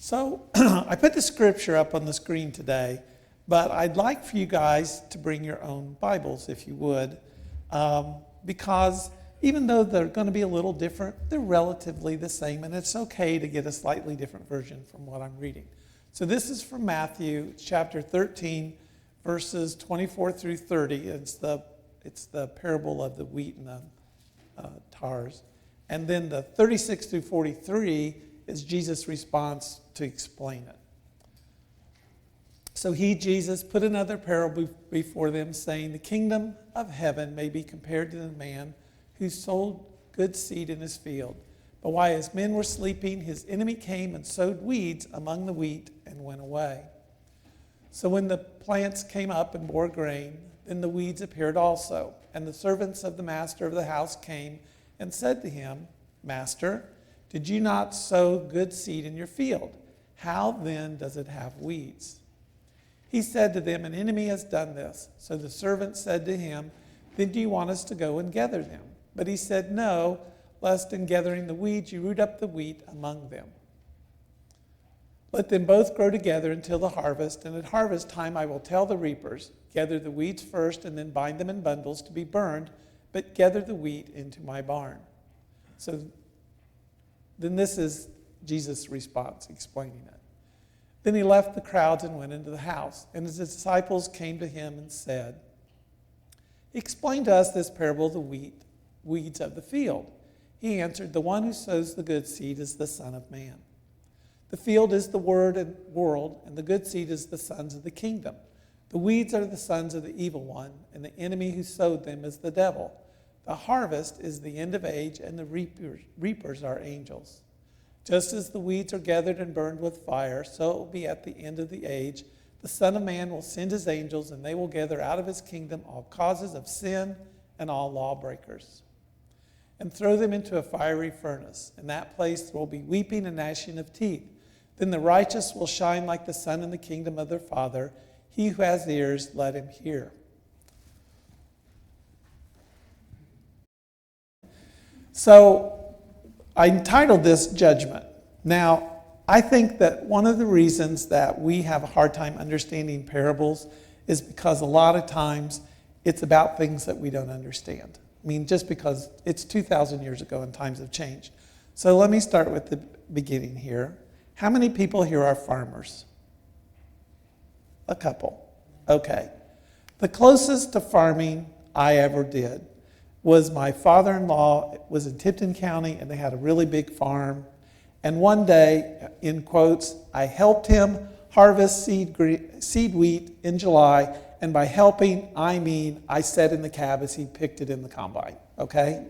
So I put the scripture up on the screen today, but I'd like for you guys to bring your own Bibles, if you would, because even though they're going to be a little different, they're relatively the same, and it's okay to get a slightly different version from what I'm reading. So this is from Matthew chapter 13, verses 24 through 30. It's the parable of the wheat and the tares. And then the 36 through 43 is Jesus' response to explain it. So he, Jesus, put another parable before them, saying, the kingdom of heaven may be compared to the man who sowed good seed in his field. But while his men were sleeping, his enemy came and sowed weeds among the wheat and went away. So when the plants came up and bore grain, then the weeds appeared also. And the servants of the master of the house came and said to him, Master, did you not sow good seed in your field? How then does it have weeds? He said to them, an enemy has done this. So the servant said to him, then do you want us to go and gather them? But he said, no, lest in gathering the weeds you root up the wheat among them. Let them both grow together until the harvest, and at harvest time I will tell the reapers, gather the weeds first and then bind them in bundles to be burned, but gather the wheat into my barn. So then this is Jesus' response, explaining it. Then he left the crowds and went into the house, and his disciples came to him and said, explain to us this parable of the weeds of the field. He answered, the one who sows the good seed is the Son of Man. The field is the world, and the good seed is the sons of the kingdom. The weeds are the sons of the evil one, and the enemy who sowed them is the devil. The harvest is the end of age, and the reapers are angels. Just as the weeds are gathered and burned with fire, so it will be at the end of the age. The Son of Man will send his angels, and they will gather out of his kingdom all causes of sin and all lawbreakers, and throw them into a fiery furnace. In that place there will be weeping and gnashing of teeth. Then the righteous will shine like the sun in the kingdom of their Father. He who has ears, let him hear. So I entitled this Judgment. Now, I think that one of the reasons that we have a hard time understanding parables is because a lot of times it's about things that we don't understand. I mean, just because it's 2,000 years ago and times have changed. So let me start with the beginning here. How many people here are farmers? A couple. Okay. The closest to farming I ever did was my father-in-law was in Tipton County, and they had a really big farm. And one day, in quotes, I helped him harvest seed wheat in July. And by helping, I mean I sat in the cab as he picked it in the combine, okay?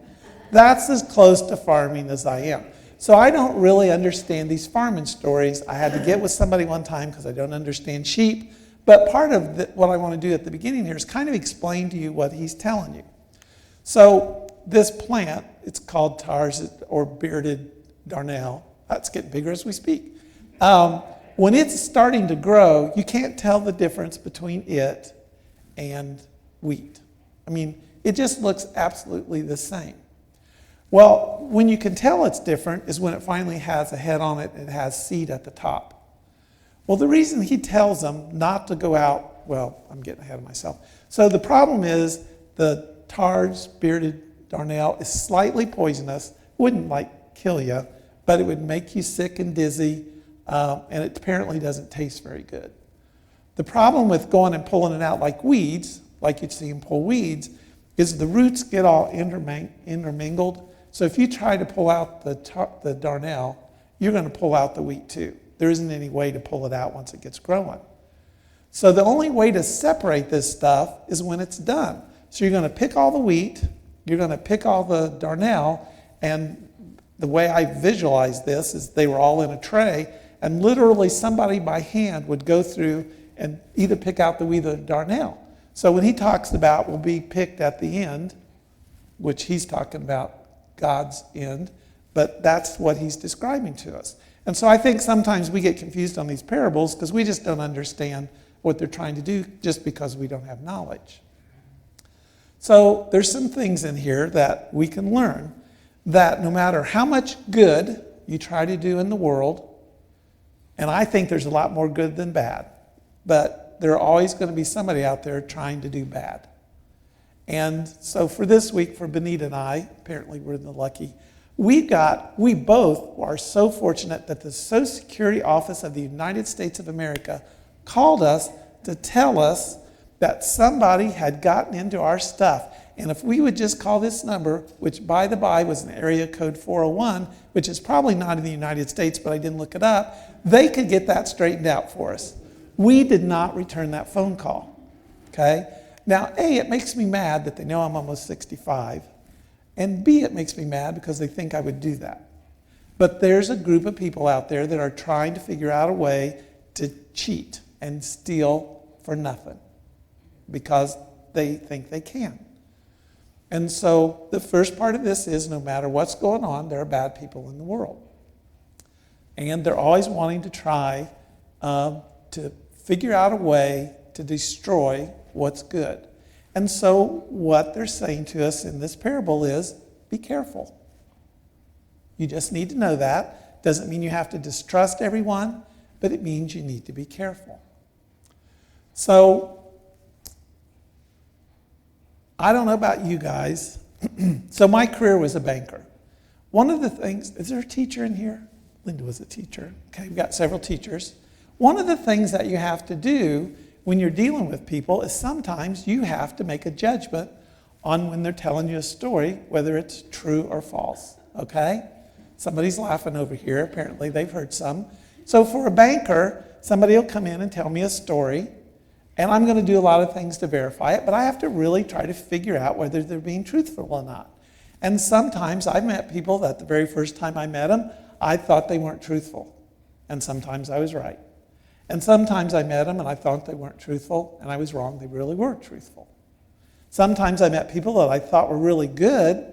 That's as close to farming as I am. So I don't really understand these farming stories. I had to get with somebody one time because I don't understand sheep. But part of what I want to do at the beginning here is kind of explain to you what he's telling you. So this plant, it's called tares or bearded darnel. That's getting bigger as we speak. When it's starting to grow, you can't tell the difference between it and wheat. I mean, it just looks absolutely the same. Well, when you can tell it's different is when it finally has a head on it and it has seed at the top. Well, the reason he tells them not to go out, well, I'm getting ahead of myself. So the problem is the tares, bearded darnel, is slightly poisonous. Wouldn't kill you, but it would make you sick and dizzy, and it apparently doesn't taste very good. The problem with going and pulling it out like weeds, like you'd see them pull weeds, is the roots get all intermingled. So if you try to pull out the darnel, you're going to pull out the wheat too. There isn't any way to pull it out once it gets growing. So the only way to separate this stuff is when it's done. So you're going to pick all the wheat, you're going to pick all the darnel, and the way I visualize this is they were all in a tray, and literally somebody by hand would go through and either pick out the wheat or the darnel. So when he talks about will be picked at the end, which he's talking about God's end, but that's what he's describing to us. And so I think sometimes we get confused on these parables because we just don't understand what they're trying to do just because we don't have knowledge. So there's some things in here that we can learn, that no matter how much good you try to do in the world, And I think there's a lot more good than bad. But there are always going to be somebody out there trying to do bad. And so for this week, for Benita and I, apparently we're the lucky, we both are so fortunate that the Social Security Office of the United States of America called us to tell us that somebody had gotten into our stuff. And if we would just call this number, which by the by was an area code 401, which is probably not in the United States, but I didn't look it up, they could get that straightened out for us. We did not return that phone call, okay? Now, A, it makes me mad that they know I'm almost 65, and B, it makes me mad because they think I would do that. But there's a group of people out there that are trying to figure out a way to cheat and steal for nothing because they think they can. And so the first part of this is no matter what's going on, there are bad people in the world. And they're always wanting to try to figure out a way to destroy what's good. And so what they're saying to us in this parable is, be careful. You just need to know that. Doesn't mean you have to distrust everyone, but it means you need to be careful. So, I don't know about you guys. So my career was a banker. One of the things, is there a teacher in here? Linda was a teacher. Okay, we've got several teachers. One of the things that you have to do when you're dealing with people is sometimes you have to make a judgment on when they're telling you a story, whether it's true or false, okay? Somebody's laughing over here. Apparently they've heard some. So for a banker, somebody will come in and tell me a story, and I'm going to do a lot of things to verify it, but I have to really try to figure out whether they're being truthful or not. And sometimes I've met people that the very first time I met them, I thought they weren't truthful. And sometimes I was right. And sometimes I met them and I thought they weren't truthful, and I was wrong. They really were truthful. Sometimes I met people that I thought were really good,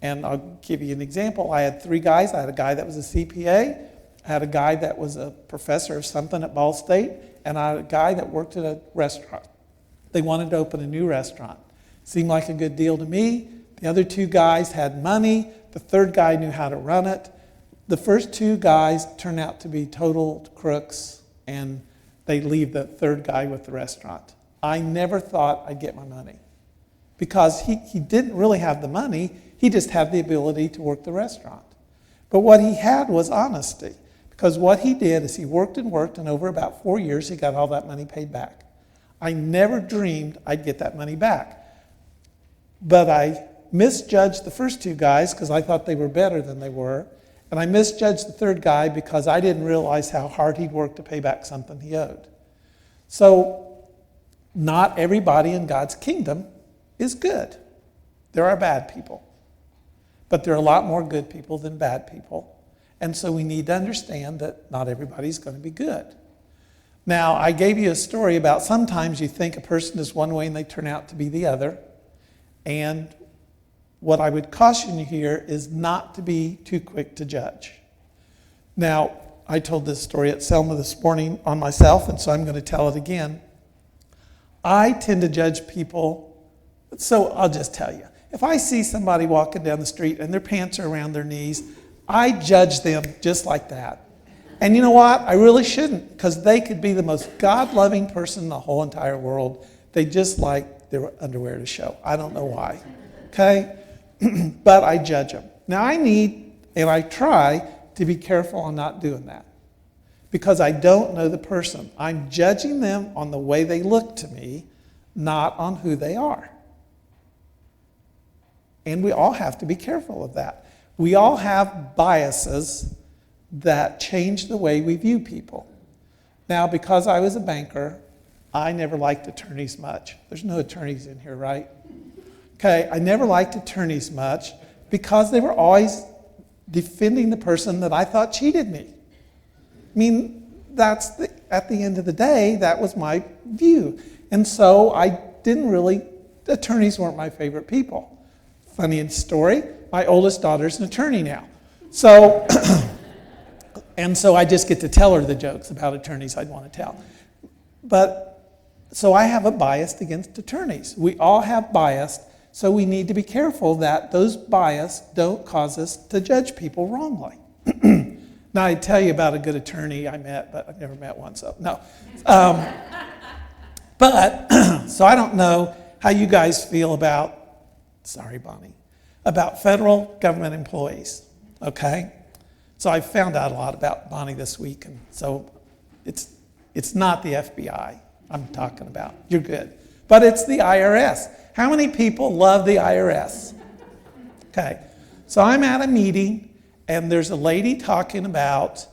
and I'll give you an example. I had 3 guys. I had a guy that was a CPA. I had a guy that was a professor of something at Ball State, and I had a guy that worked at a restaurant. They wanted to open a new restaurant. Seemed like a good deal to me. The other 2 guys had money. The 3rd guy knew how to run it. The first 2 guys turned out to be total crooks, and they leave the 3rd guy with the restaurant. I never thought I'd get my money because he didn't really have the money. He just had the ability to work the restaurant. But what he had was honesty, because what he did is he worked, and over about 4 years, he got all that money paid back. I never dreamed I'd get that money back. But I misjudged the first 2 guys because I thought they were better than they were. And I misjudged the 3rd guy because I didn't realize how hard he'd worked to pay back something he owed. So, not everybody in God's kingdom is good. There are bad people. But there are a lot more good people than bad people. And so we need to understand that not everybody's going to be good. Now, I gave you a story about sometimes you think a person is one way and they turn out to be the other. And what I would caution you here is not to be too quick to judge. Now, I told this story at Selma this morning on myself, and so I'm going to tell it again. I tend to judge people, so I'll just tell you. If I see somebody walking down the street and their pants are around their knees, I judge them just like that. And you know what? I really shouldn't, because they could be the most God-loving person in the whole entire world. They just like their underwear to show. I don't know why. Okay? But I judge them. Now I try to be careful on not doing that, because I don't know the person. I'm judging them on the way they look to me, not on who they are. And we all have to be careful of that. We all have biases that change the way we view people. Now, because I was a banker, I never liked attorneys much. There's no attorneys in here, right? Okay, I never liked attorneys much because they were always defending the person that I thought cheated me. I mean, at the end of the day, that was my view. And so attorneys weren't my favorite people. Funny story, my oldest daughter's an attorney now. So, and so I just get to tell her the jokes about attorneys I'd want to tell. So I have a bias against attorneys. We all have bias, so we need to be careful that those bias don't cause us to judge people wrongly. Now, I tell you about a good attorney I met, but I've never met one, so no. Um, but, so I don't know how you guys feel about, sorry, Bonnie, about federal government employees, okay? So I found out a lot about Bonnie this week, and so it's not the FBI I'm talking about. You're good. But it's the IRS. How many people love the IRS? Okay. So I'm at a meeting, and there's a lady talking about,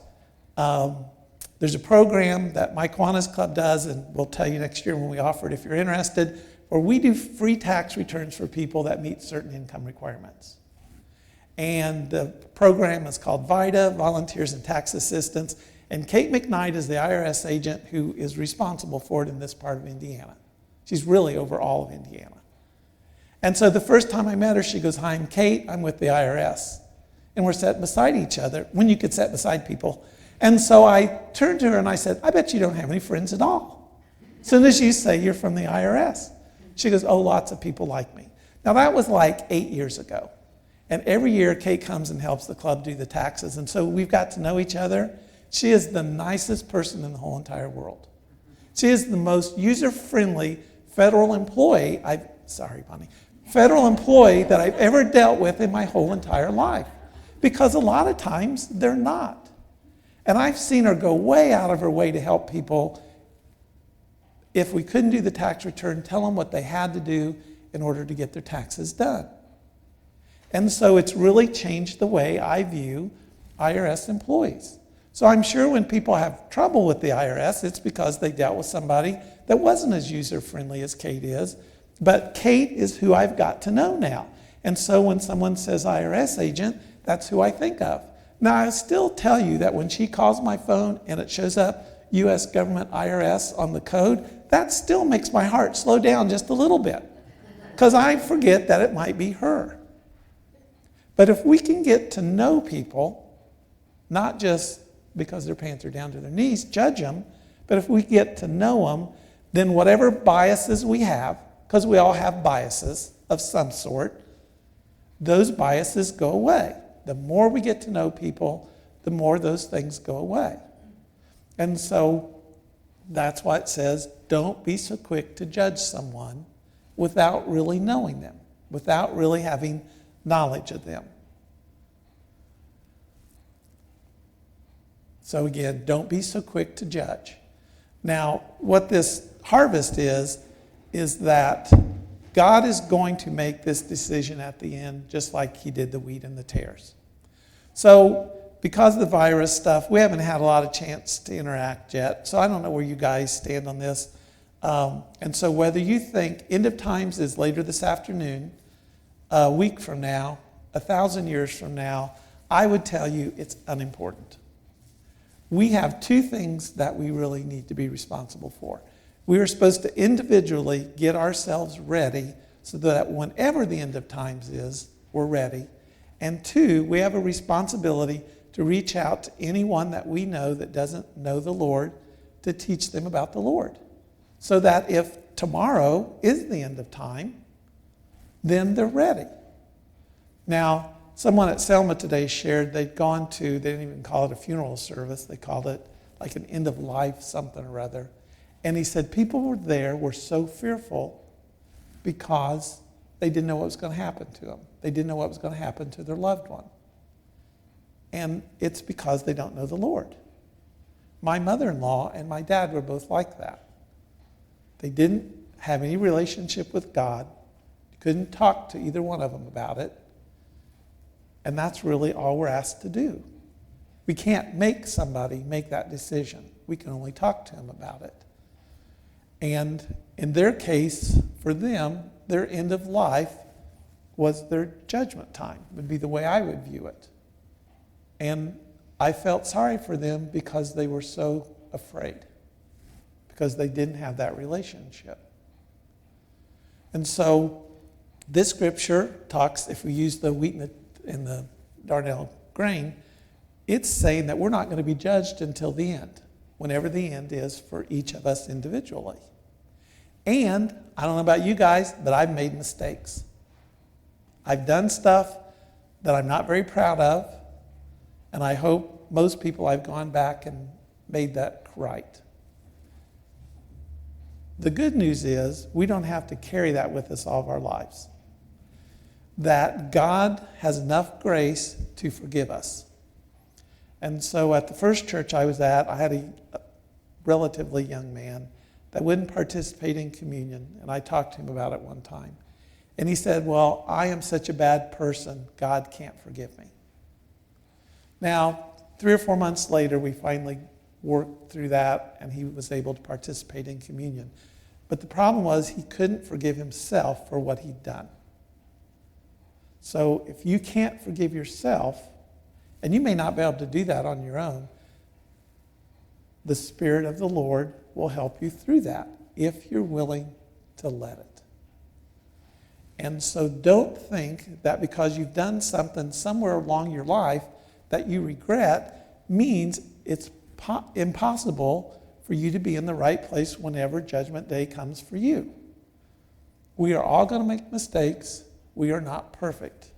there's a program that my Kiwanis Club does, and we'll tell you next year when we offer it if you're interested, where we do free tax returns for people that meet certain income requirements. And the program is called VITA, Volunteers in Tax Assistance, and Kate McKnight is the IRS agent who is responsible for it in this part of Indiana. She's really over all of Indiana. And so the first time I met her, she goes, "Hi, I'm Kate, I'm with the IRS." And we're sitting beside each other, when you could sit beside people. And so I turned to her and I said, "I bet you don't have any friends at all. As soon as you say you're from the IRS." She goes, "Oh, lots of people like me." Now that was like 8 years ago. And every year Kate comes and helps the club do the taxes. And so we've got to know each other. She is the nicest person in the whole entire world. She is the most user-friendly federal employee federal employee that I've ever dealt with in my whole entire life. Because a lot of times they're not. And I've seen her go way out of her way to help people. If we couldn't do the tax return, tell them what they had to do in order to get their taxes done. And so it's really changed the way I view IRS employees. So I'm sure when people have trouble with the IRS, it's because they dealt with somebody that wasn't as user-friendly as Kate is. But Kate is who I've got to know now. And so when someone says IRS agent, that's who I think of. Now, I still tell you that when she calls my phone and it shows up U.S. government IRS on the code, that still makes my heart slow down just a little bit. Because I forget that it might be her. But if we can get to know people, not just because their pants are down to their knees, judge them, but if we get to know them, then whatever biases we have, because we all have biases of some sort, those biases go away. The more we get to know people, the more those things go away. And so that's why it says, don't be so quick to judge someone without really knowing them, without really having knowledge of them. So again, don't be so quick to judge. Now, what this harvest is that God is going to make this decision at the end, just like he did the wheat and the tares. So because of the virus stuff, we haven't had a lot of chance to interact yet. So I don't know where you guys stand on this. And so whether you think end of times is later this afternoon, a week from now, 1,000 years from now, I would tell you it's unimportant. We have two things that we really need to be responsible for. We are supposed to individually get ourselves ready so that whenever the end of times is, we're ready. And two, we have a responsibility to reach out to anyone that we know that doesn't know the Lord to teach them about the Lord. So that if tomorrow is the end of time, then they're ready. Now, someone at Selma today shared they didn't even call it a funeral service, they called it like an end of life something or other. And he said people were so fearful because they didn't know what was going to happen to them. They didn't know what was going to happen to their loved one. And it's because they don't know the Lord. My mother-in-law and my dad were both like that. They didn't have any relationship with God. You couldn't talk to either one of them about it. And that's really all we're asked to do. We can't make somebody make that decision. We can only talk to them about it. And in their case, for them, their end of life was their judgment time, would be the way I would view it. And I felt sorry for them because they were so afraid, because they didn't have that relationship. And so this scripture talks, if we use the wheat and the darnel grain, it's saying that we're not going to be judged until the end, whenever the end is for each of us individually. And I don't know about you guys, but I've made mistakes. I've done stuff that I'm not very proud of, and I hope most people I've gone back and made that right. The good news is we don't have to carry that with us all of our lives. That God has enough grace to forgive us. And so at the first church I was at, I had a relatively young man that wouldn't participate in communion, and I talked to him about it one time. And he said, well, I am such a bad person, God can't forgive me. Now, 3 or 4 months later, we finally worked through that, and he was able to participate in communion. But the problem was he couldn't forgive himself for what he'd done. So if you can't forgive yourself, and you may not be able to do that on your own, the Spirit of the Lord will help you through that if you're willing to let it. And so don't think that because you've done something somewhere along your life that you regret means it's impossible for you to be in the right place whenever Judgment Day comes for you. We are all going to make mistakes. We are not perfect.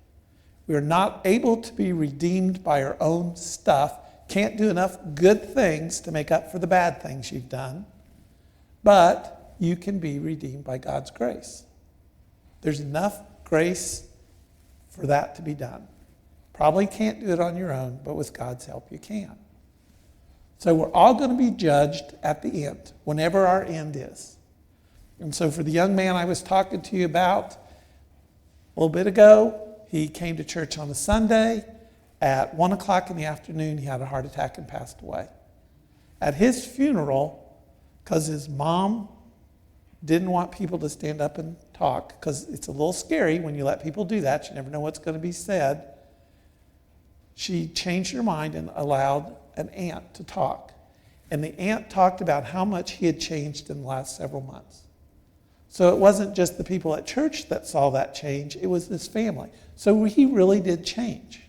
We are not able to be redeemed by our own stuff. Can't do enough good things to make up for the bad things you've done. But you can be redeemed by God's grace. There's enough grace for that to be done. Probably can't do it on your own, but with God's help you can. So we're all going to be judged at the end, whenever our end is. And so for the young man I was talking to you about a little bit ago, he came to church on a Sunday. At 1 o'clock in the afternoon, he had a heart attack and passed away. At his funeral, because his mom didn't want people to stand up and talk, because it's a little scary when you let people do that. You never know what's going to be said. She changed her mind and allowed an aunt to talk. And the aunt talked about how much he had changed in the last several months. So it wasn't just the people at church that saw that change, it was his family. So he really did change.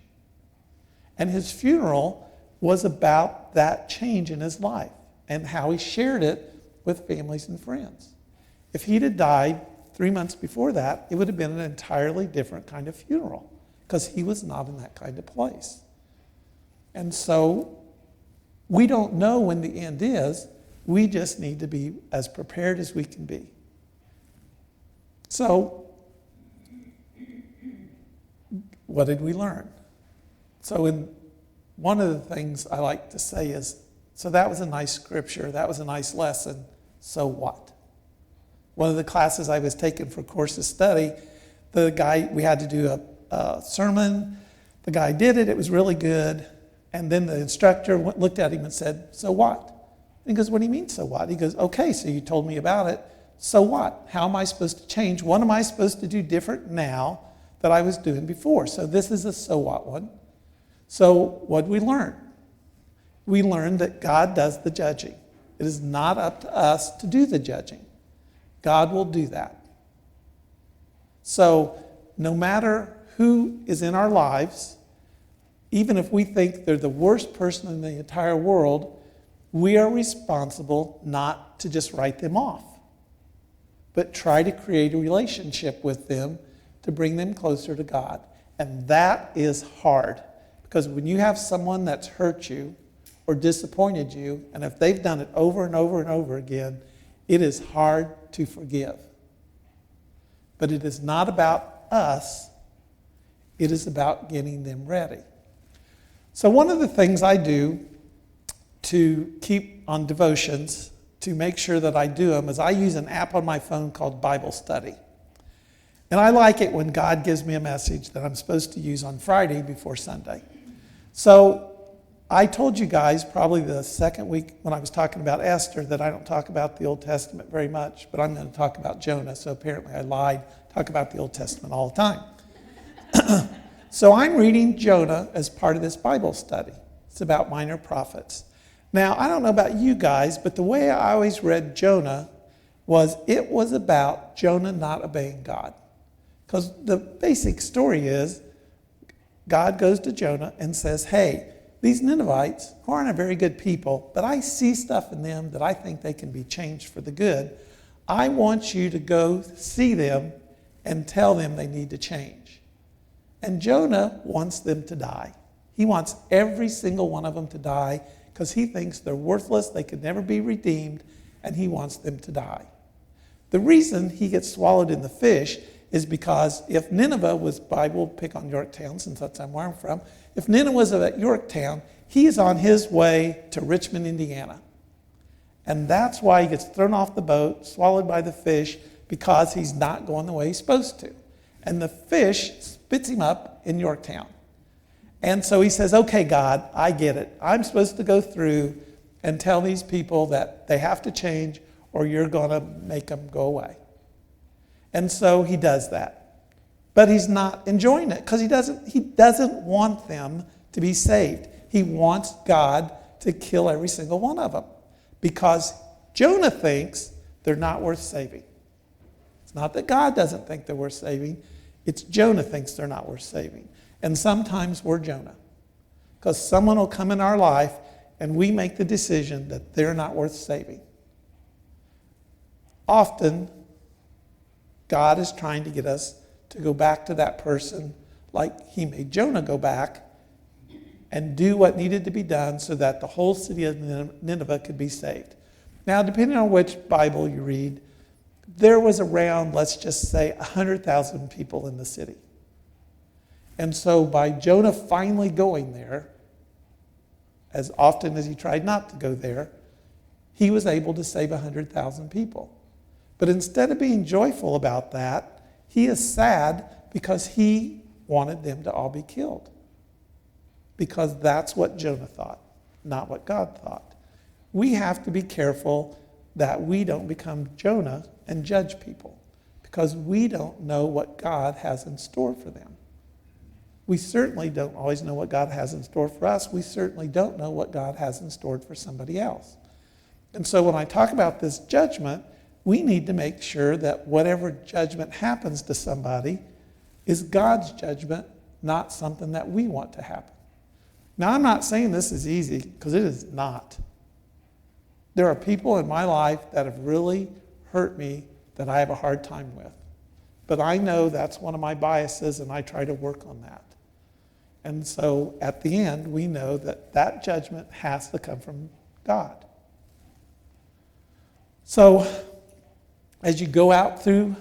And his funeral was about that change in his life and how he shared it with families and friends. If he'd have died 3 months before that, it would have been an entirely different kind of funeral because he was not in that kind of place. And so we don't know when the end is. We just need to be as prepared as we can be. So, what did we learn? So one of the things I like to say is, so that was a nice scripture, that was a nice lesson, so what? One of the classes I was taking for courses study, the guy, we had to do a sermon, the guy did it, it was really good, and then the instructor looked at him and said, so what? And he goes, what do you mean, so what? He goes, okay, so you told me about it, so what? How am I supposed to change? What am I supposed to do different now that I was doing before? So this is a so what one. So what did we learn? We learned that God does the judging. It is not up to us to do the judging. God will do that. So no matter who is in our lives, even if we think they're the worst person in the entire world, we are responsible not to just write them off, but try to create a relationship with them to bring them closer to God. And that is hard. Because when you have someone that's hurt you or disappointed you, and if they've done it over and over and over again, it is hard to forgive. But it is not about us. It is about getting them ready. So one of the things I do to keep on devotions, to make sure that I do them, is I use an app on my phone called Bible Study. And I like it when God gives me a message that I'm supposed to use on Friday before Sunday. So I told you guys probably the second week when I was talking about Esther that I don't talk about the Old Testament very much, but I'm going to talk about Jonah. So apparently I lied, talk about the Old Testament all the time. So I'm reading Jonah as part of this Bible study. It's about minor prophets. Now, I don't know about you guys, but the way I always read Jonah was it was about Jonah not obeying God. Because the basic story is God goes to Jonah and says, hey, these Ninevites, who aren't a very good people, but I see stuff in them that I think they can be changed for the good. I want you to go see them and tell them they need to change. And Jonah wants them to die. He wants every single one of them to die because he thinks they're worthless, they could never be redeemed, and he wants them to die. The reason he gets swallowed in the fish is because if Nineveh was, we'll pick on Yorktown since that's where I'm from, if Nineveh was at Yorktown, he is on his way to Richmond, Indiana. And that's why he gets thrown off the boat, swallowed by the fish, because he's not going the way he's supposed to. And the fish spits him up in Yorktown. And so he says, okay, God, I get it. I'm supposed to go through and tell these people that they have to change or you're going to make them go away. And so he does that. But he's not enjoying it because he doesn't want them to be saved. He wants God to kill every single one of them because Jonah thinks they're not worth saving. It's not that God doesn't think they're worth saving. It's Jonah thinks they're not worth saving. And sometimes we're Jonah because someone will come in our life and we make the decision that they're not worth saving. Often, God is trying to get us to go back to that person like he made Jonah go back and do what needed to be done so that the whole city of Nineveh could be saved. Now, depending on which Bible you read, there was around, let's just say, 100,000 people in the city. And so by Jonah finally going there, as often as he tried not to go there, he was able to save 100,000 people. But instead of being joyful about that, he is sad because he wanted them to all be killed. Because that's what Jonah thought, not what God thought. We have to be careful that we don't become Jonah and judge people because we don't know what God has in store for them. We certainly don't always know what God has in store for us. We certainly don't know what God has in store for somebody else. And so when I talk about this judgment, we need to make sure that whatever judgment happens to somebody is God's judgment, not something that we want to happen. Now, I'm not saying this is easy, because it is not. There are people in my life that have really hurt me that I have a hard time with. But I know that's one of my biases, and I try to work on that. And so at the end, we know that that judgment has to come from God. So as you go out through,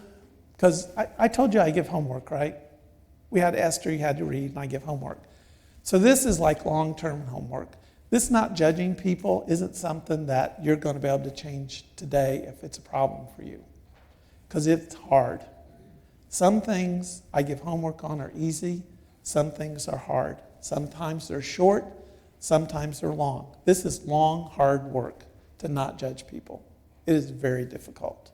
because I told you I give homework, right? We had Esther you had to read, and I give homework. So this is like long-term homework. This not judging people isn't something that you're going to be able to change today if it's a problem for you, because it's hard. Some things I give homework on are easy. Some things are hard. Sometimes they're short. Sometimes they're long. This is long, hard work to not judge people. It is very difficult.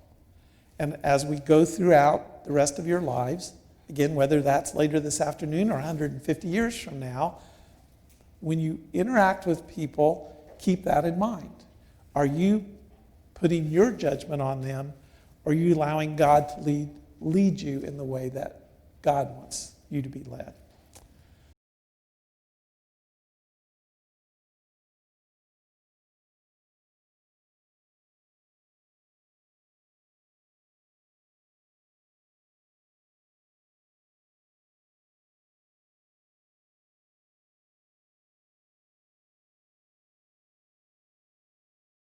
And as we go throughout the rest of your lives, again, whether that's later this afternoon or 150 years from now, when you interact with people, keep that in mind. Are you putting your judgment on them, or are you allowing God to lead you in the way that God wants you to be led?